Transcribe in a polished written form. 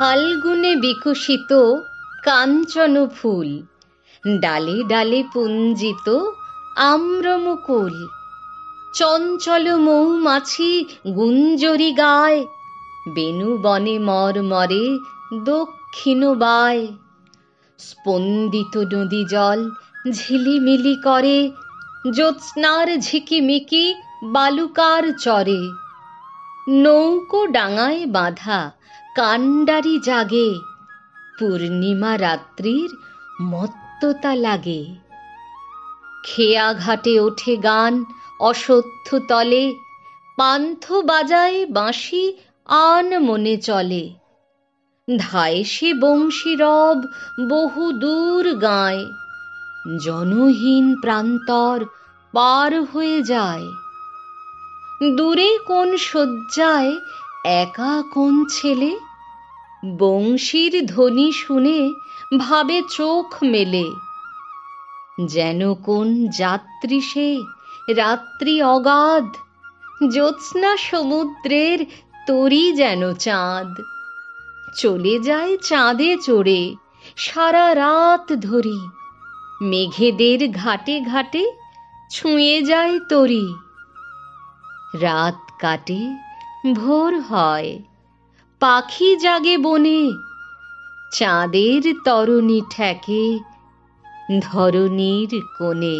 ফাল্গুনে বিকশিত কাঞ্চন ফুল, ডালে ডালে পুঞ্জিত আম্রমুকুল। চঞ্চল মৌমাছি গুঞ্জরি গায়, বেণু বনে মরমরে দক্ষিণ বায়। স্পন্দিত নদী জল ঝিলিমিলি করে, জ্যোৎস্নার ঝিকিমিকি বালুকার চরে। নৌকো ডাঙায় বাঁধা কান্ডারি জাগে, পূর্ণিমা রাত্রির মত্ততা লাগে। খেয়া ঘাটে ওঠে গান অশ্বত্থ তলে, পান্থ বাজায় বাঁশি আন মনে চলে। ধায় সে বংশী রব বহু দূর গায়, জনহীন প্রান্তর পার হয়ে যায়। দূরে কোন শয্যায় একা কোন ছেলে, বংশীর ধ্বনি শুনে ভাবে চোখ মেলে। যেন কোন যাত্রী সে রাত্রি অগাধ, জ্যোৎস্না সমুদ্রের তরী যেন চাঁদ। চলে যায় চাঁদে চড়ে সারা রাত ধরি, মেঘেদের ঘাটে ঘাটে ছুঁয়ে যায় তরি। রাত কাটে ভোর হয়, পাখি জাগে বনে, চাঁদের তরণী ঠেকে ধরণীর কোণে।